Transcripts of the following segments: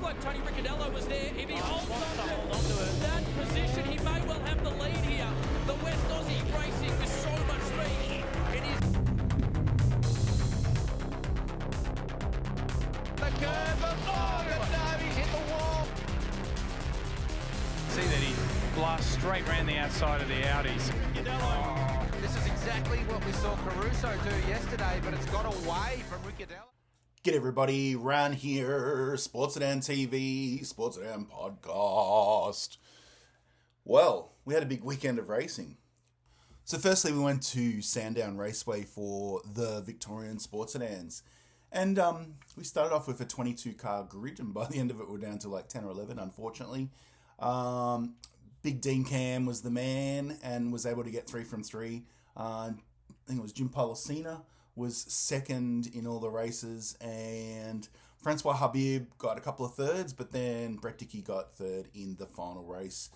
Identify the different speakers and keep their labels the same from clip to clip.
Speaker 1: like Tony Ricciardello was there. If he holds on to that position, he may well have the lead here. The West Aussie racing with so much speed. It is
Speaker 2: the curve of no, he's hit the wall.
Speaker 3: See that he blasts straight round the outside of the Audis.
Speaker 2: This is exactly what we saw Caruso do yesterday, but it's got away from Ricciardello.
Speaker 4: G'day everybody, Ran here, Sports Sedan TV, Sports Sedan podcast. Well, we had a big weekend of racing. So firstly, we went to Sandown Raceway for the Victorian Sports Sedans. And we started off with a 22-car grid, and by the end of it, we're down to like 10 or 11, unfortunately. Big Dean Cam was the man and was able to get 3 from 3. I think it was Jim Pollicina was second in all the races, and Francois Habib got a couple of thirds, but then Brett Dickey got third in the final race.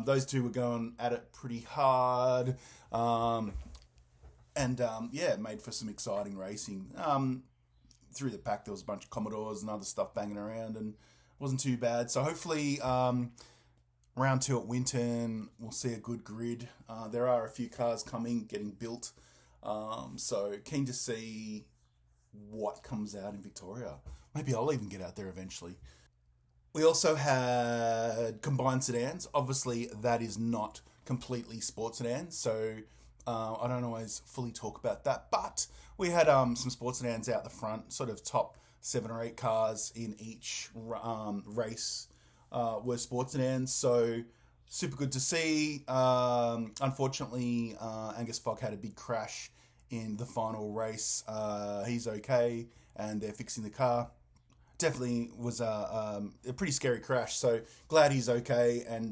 Speaker 4: Those two were going at it pretty hard, and made for some exciting racing. Through the pack, there was a bunch of Commodores and other stuff banging around, and it wasn't too bad. So hopefully, round 2 at Winton, we'll see a good grid. There are a few cars getting built. So keen to see what comes out in Victoria. Maybe I'll even get out there eventually. We also had combined sedans. Obviously, that is not completely sports sedans, so I don't always fully talk about that. But we had some sports sedans out the front, sort of top 7 or 8 cars in each race were sports sedans. So super good to see. Unfortunately, Angus Fogg had a big crash in the final race. He's okay, and they're fixing the car. Definitely was a pretty scary crash, so glad he's okay, and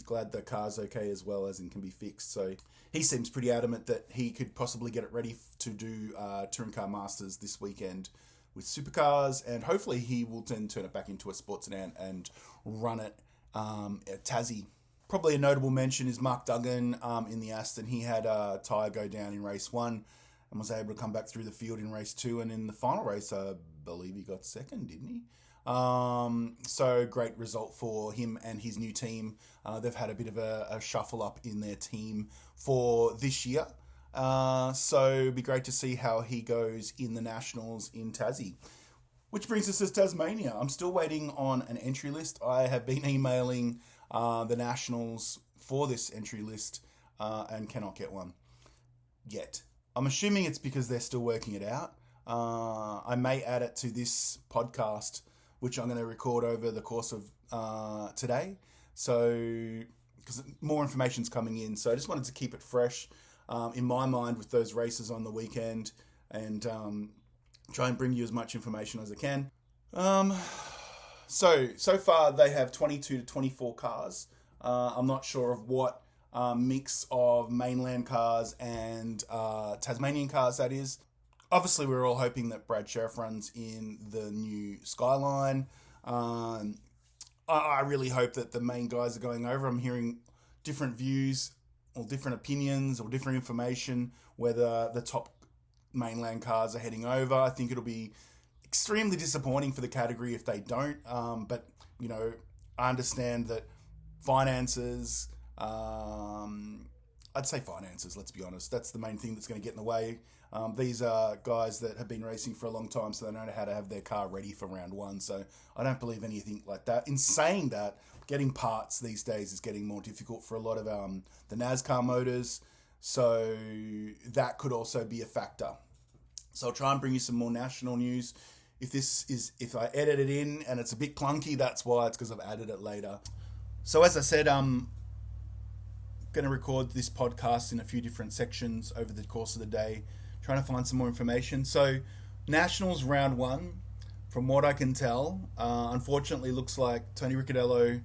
Speaker 4: glad the car's okay as well, as in can be fixed. So he seems pretty adamant that he could possibly get it ready to do Touring Car Masters this weekend with supercars, and hopefully he will then turn it back into a sports sedan and run it at Tassie. Probably a notable mention is Mark Duggan in the Aston. He had a tyre go down in race 1 and was able to come back through the field in race 2. And in the final race, I believe he got second, didn't he? So great result for him and his new team. They've had a bit of a shuffle up in their team for this year. So it'd be great to see how he goes in the Nationals in Tassie. Which brings us to Tasmania. I'm still waiting on an entry list. I have been emailing the Nationals for this entry list and cannot get one yet. I'm assuming it's because they're still working it out. I may add it to this podcast, which I'm going to record over the course of today. So, because more information's coming in. So I just wanted to keep it fresh in my mind with those races on the weekend, and try and bring you as much information as I can. So far they have 22 to 24 cars. I'm not sure of what mix of mainland cars and Tasmanian cars that is. Obviously, we're all hoping that Brad Sheriff runs in the new Skyline. I really hope that the main guys are going over. I'm hearing different views or different opinions or different information whether the top mainland cars are heading over. I think it'll be extremely disappointing for the category if they don't. But, you know, I understand that finances, I'd say finances, let's be honest. That's the main thing that's going to get in the way. These are guys that have been racing for a long time, so they know how to have their car ready for round 1. So I don't believe anything like that. In saying that, getting parts these days is getting more difficult for a lot of the NASCAR motors. So that could also be a factor. So I'll try and bring you some more national news. If I edit it in and it's a bit clunky, that's why. It's because I've added it later. So as I said, I'm going to record this podcast in a few different sections over the course of the day, trying to find some more information. So Nationals round 1, from what I can tell, unfortunately looks like Tony Ricciardello,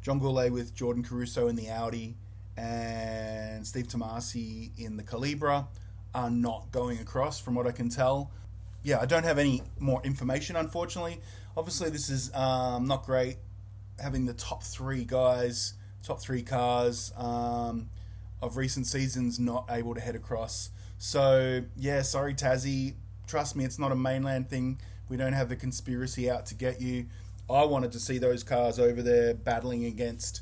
Speaker 4: John Goulet with Jordan Caruso in the Audi, and Steve Tomasi in the Calibra are not going across, from what I can tell. Yeah, I don't have any more information, unfortunately. Obviously, this is not great, having the top 3 guys, top 3 cars of recent seasons not able to head across. So, yeah, sorry, Tassie. Trust me, it's not a mainland thing. We don't have a conspiracy out to get you. I wanted to see those cars over there battling against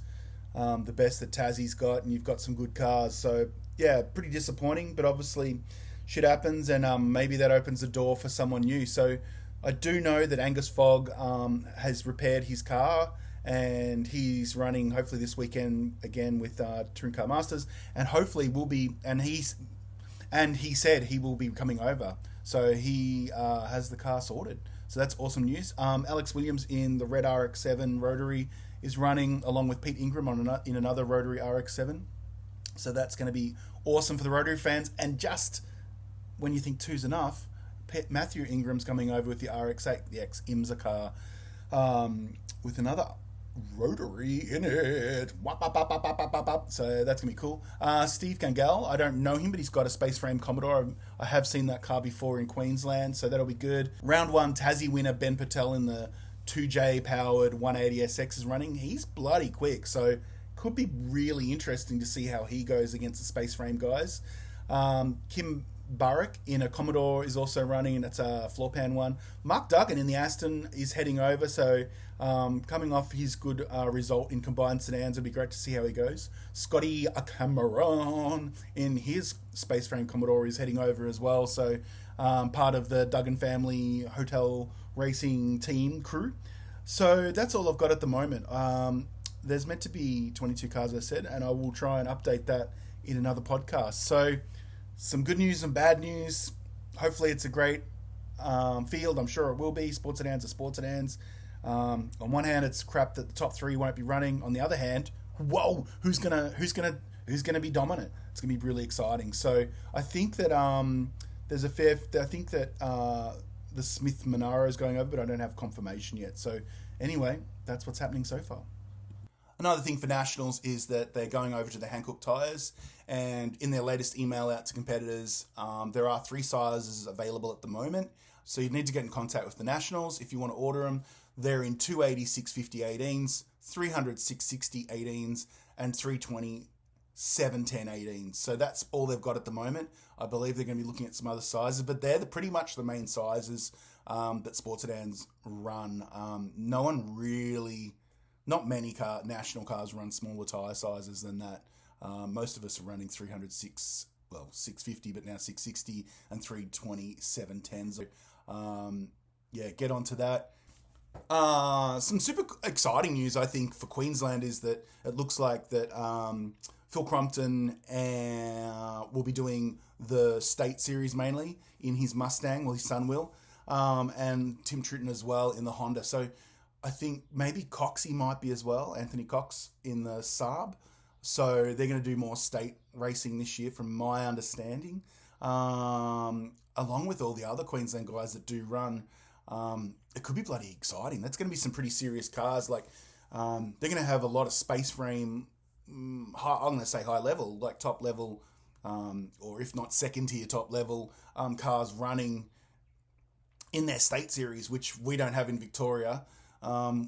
Speaker 4: the best that Tassie's got, and you've got some good cars. So yeah, pretty disappointing, but obviously shit happens, and maybe that opens the door for someone new. So I do know that Angus Fogg has repaired his car, and he's running hopefully this weekend again with Touring Car Masters, and hopefully will be. And he said he will be coming over, so he has the car sorted. So that's awesome news. Alex Williams in the red RX-7 Rotary is running along with Pete Ingram in another Rotary RX-7. So that's going to be awesome for the Rotary fans. And just when you think two's enough, Matthew Ingram's coming over with the RX-8, the ex-IMSA car, with another Rotary in it. So that's going to be cool. Steve Gangal, I don't know him, but he's got a space frame Commodore. I have seen that car before in Queensland, so that'll be good. Round 1 Tassie winner Ben Patel in the 2J powered 180SX is running. He's bloody quick, so could be really interesting to see how he goes against the space frame guys. Kim Burrick in a Commodore is also running, and it's a floor pan one. Mark Duggan in the Aston is heading over, so coming off his good result in combined sedans, it'll be great to see how he goes. Scotty Cameron in his space frame Commodore is heading over as well, so part of the Duggan family hotel racing team crew. So that's all I've got at the moment. There's meant to be 22 cars, as I said, and I will try and update that in another podcast. So some good news and bad news. Hopefully it's a great field. I'm sure it will be. Sports sedans are sports sedans. On one hand, it's crap that the top 3 won't be running. On the other hand, whoa, who's gonna be dominant? It's gonna be really exciting. So I think that the Smith Monaro is going over, but I don't have confirmation yet. So anyway, that's what's happening so far. Another thing for Nationals is that they're going over to the Hankook tyres, and in their latest email out to competitors, there are 3 sizes available at the moment. So you need to get in contact with the Nationals if you want to order them. They're in 280 650 18s, 300 660 18s, and 320 710 18s. So that's all they've got at the moment. I believe they're going to be looking at some other sizes, but they're pretty much the main sizes that sports sedans run. Not many national cars run smaller tyre sizes than that. Most of us are running 650, but now 660 and 320 710s. So, get onto that. Some super exciting news, I think, for Queensland is that it looks like that Phil Crumpton will be doing the state series mainly in his Mustang, well, his son will, and Tim Tritton as well in the Honda. So I think maybe Coxie might be as well, Anthony Cox in the Saab. So they're going to do more state racing this year, from my understanding, along with all the other Queensland guys that do run. It could be bloody exciting. That's going to be some pretty serious cars. Like they're going to have a lot of space frame, I'm going to say high level, like top level, or if not second tier top level cars running in their state series, which we don't have in Victoria.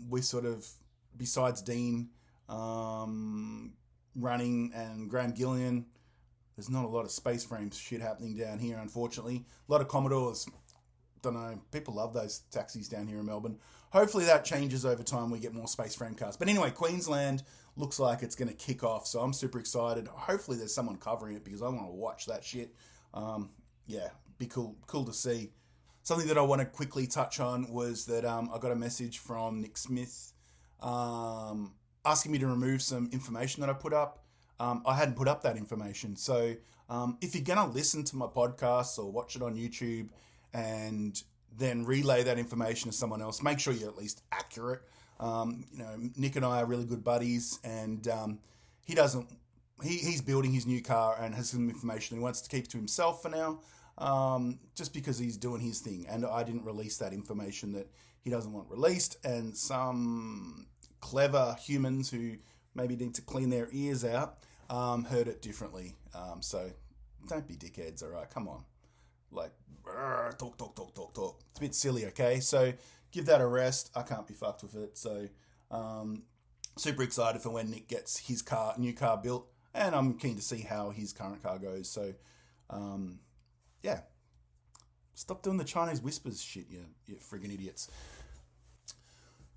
Speaker 4: We sort of, besides Dean running and Graham Gillian, there's not a lot of space frame shit happening down here, unfortunately. A lot of Commodores. Don't know. People love those taxis down here in Melbourne. Hopefully that changes over time. We get more space frame cars. But anyway, Queensland looks like it's going to kick off. So I'm super excited. Hopefully there's someone covering it because I want to watch that shit. Be cool to see. Something that I want to quickly touch on was that I got a message from Nick Smith asking me to remove some information that I put up. I hadn't put up that information. So if you're going to listen to my podcasts or watch it on YouTube and then relay that information to someone else, make sure you're at least accurate. Nick and I are really good buddies, and he's building his new car and has some information he wants to keep to himself for now. Just because he's doing his thing, and I didn't release that information that he doesn't want released, and some clever humans who maybe need to clean their ears out heard it differently. So don't be dickheads, all right? Come on. Like, talk. It's a bit silly, okay? So give that a rest. I can't be fucked with it. So super excited for when Nick gets his new car built, and I'm keen to see how his current car goes. So stop doing the Chinese whispers shit, you friggin' idiots.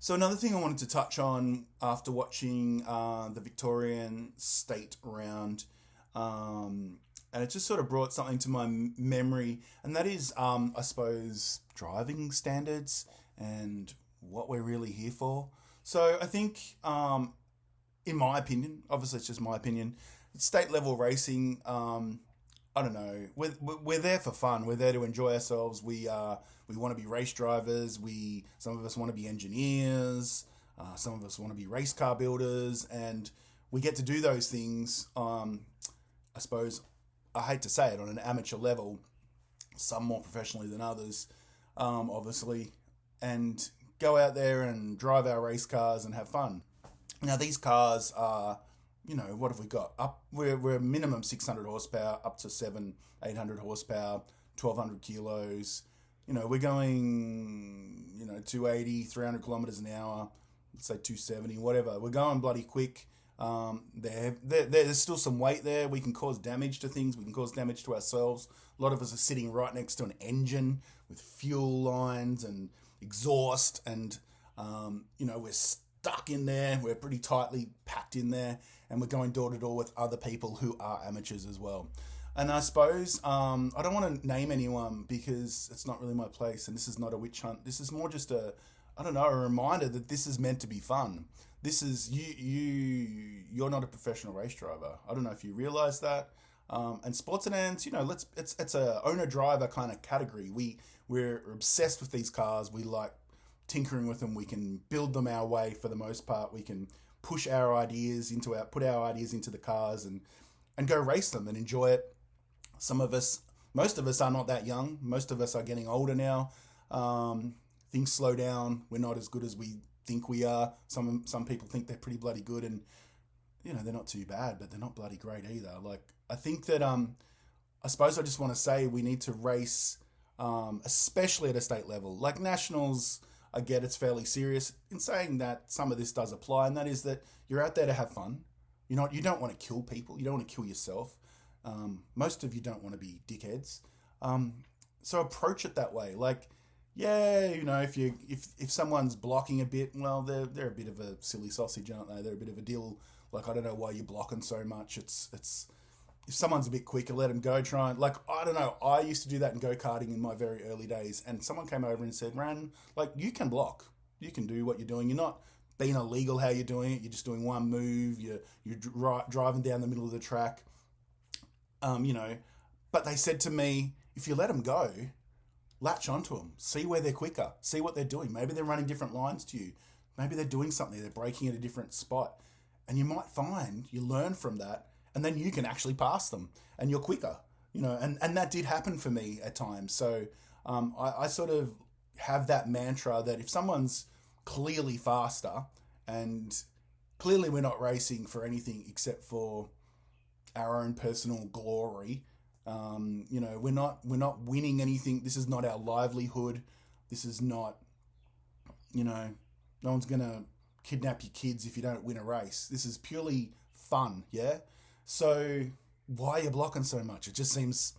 Speaker 4: So another thing I wanted to touch on after watching the Victorian State round, and it just sort of brought something to my memory, and that is, I suppose, driving standards and what we're really here for. So I think, in my opinion, obviously it's just my opinion, state level racing, I don't know, we're there for fun. We're there to enjoy ourselves. We want to be race drivers. Some of us want to be engineers. Some of us want to be race car builders, and we get to do those things. I suppose, I hate to say it, on an amateur level, some more professionally than others, obviously, and go out there and drive our race cars and have fun. Now, these cars are, what have we got? We're minimum 600 horsepower, up to 800 horsepower, 1,200 kilos. We're going, 280, 300 kilometers an hour, let's say 270, whatever. We're going bloody quick. There's still some weight there. We can cause damage to things. We can cause damage to ourselves. A lot of us are sitting right next to an engine with fuel lines and exhaust, and we're stuck in there. We're pretty tightly packed in there, and we're going door to door with other people who are amateurs as well. And I suppose, I don't want to name anyone because it's not really my place, and this is not a witch hunt. This is more just a reminder that this is meant to be fun. This is, you're not a professional race driver. I don't know if you realize that. And sports sedans, it's a owner-driver kind of category. We're obsessed with these cars. We like tinkering with them. We can build them our way for the most part. We can put our ideas into the cars and go race them and enjoy it. Most of us are not that young. Most of us are getting older now. Things slow down. We're not as good as we think we are. Some people think they're pretty bloody good, and they're not too bad, but they're not bloody great either. Like, I think that I suppose I just want to say we need to race, especially at a state level. Like nationals, I get it's fairly serious. In saying that, some of this does apply, and that is that you're out there to have fun. You don't want to kill people. You don't want to kill yourself. Most of you don't want to be dickheads. So approach it that way. Like, yeah, if someone's blocking a bit, well, they're a bit of a silly sausage, aren't they? They're a bit of a deal. Like, I don't know why you're blocking so much. It's if someone's a bit quicker, let them go. Try and, like, I don't know. I used to do that in go-karting in my very early days, and someone came over and said, Ran, like, you can block. You can do what you're doing. You're not being illegal how you're doing it. You're just doing one move. You're driving down the middle of the track. But they said to me, if you let them go, latch onto them, see where they're quicker, see what they're doing. Maybe they're running different lines to you. Maybe they're doing something, they're braking at a different spot. And you might find you learn from that, and then you can actually pass them and you're quicker, and that did happen for me at times. So I sort of have that mantra that if someone's clearly faster, and clearly we're not racing for anything except for our own personal glory, we're not winning anything. This is not our livelihood. This is not, no one's gonna kidnap your kids if you don't win a race. This is purely fun, yeah. So why are you blocking so much? It just seems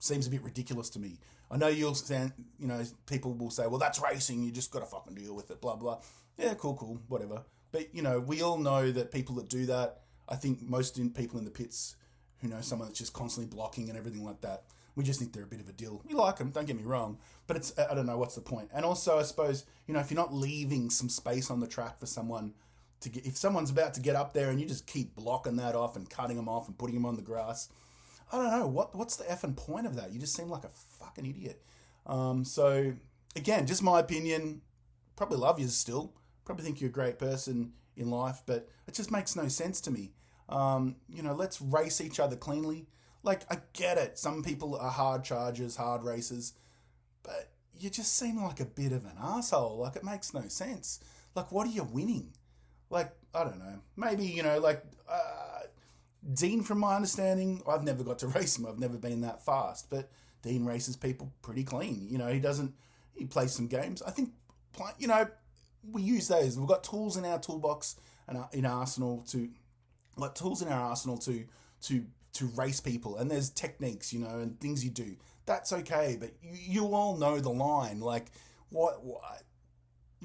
Speaker 4: a bit ridiculous to me. I know people will say, well, that's racing. You just got to fucking deal with it. Blah blah. Yeah, cool, whatever. But we all know that people that do that. I think most people in the pits who know someone that's just constantly blocking and everything like that, we just think they're a bit of a deal. We like them, don't get me wrong, but I don't know, what's the point? And also, I suppose, if you're not leaving some space on the track for someone to get, if someone's about to get up there and you just keep blocking that off and cutting them off and putting them on the grass, I don't know, what's the effing point of that? You just seem like a fucking idiot. So, again, just my opinion, probably love you still, probably think you're a great person in life, but it just makes no sense to me. Let's race each other cleanly. Like, I get it. Some people are hard chargers, hard racers, but you just seem like a bit of an asshole. Like, it makes no sense. Like, what are you winning? Like, I don't know. Maybe, Dean, from my understanding, I've never got to race him. I've never been that fast, but Dean races people pretty clean. He plays some games. I think, we use those. We've got tools in our toolbox and in our arsenal to race people, and there's techniques, and things you do. That's okay, but you all know the line. Like, what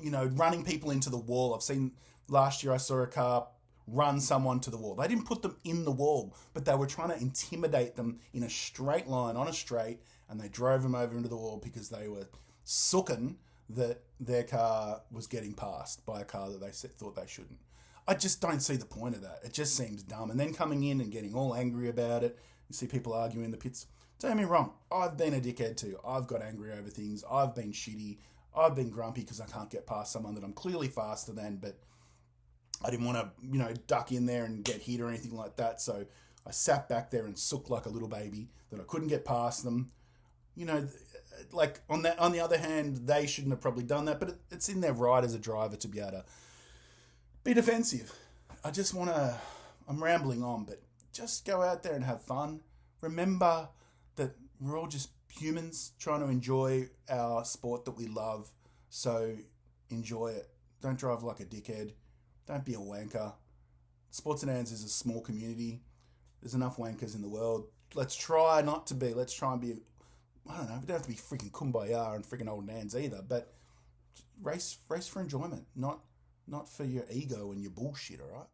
Speaker 4: running people into the wall. I've seen last year I saw a car run someone to the wall. They didn't put them in the wall, but they were trying to intimidate them in a straight line on a straight, and they drove them over into the wall because they were sooking that their car was getting passed by a car that they thought they shouldn't. I just don't see the point of that. It just seems dumb. And then coming in and getting all angry about it, you see people arguing in the pits. Don't get me wrong, I've been a dickhead too. I've got angry over things. I've been shitty. I've been grumpy because I can't get past someone that I'm clearly faster than, but I didn't want to, duck in there and get hit or anything like that. So I sat back there and sooked like a little baby that I couldn't get past them. Like on the other hand, they shouldn't have probably done that, but it's in their right as a driver to be able to be defensive. I'm rambling on, but just go out there and have fun. Remember that we're all just humans trying to enjoy our sport that we love. So enjoy it. Don't drive like a dickhead. Don't be a wanker. Sports Sedans is a small community. There's enough wankers in the world. Let's try not to be. Let's try and be, I don't know, we don't have to be freaking kumbaya and freaking old nans either, but race for enjoyment, not for your ego and your bullshit, all right?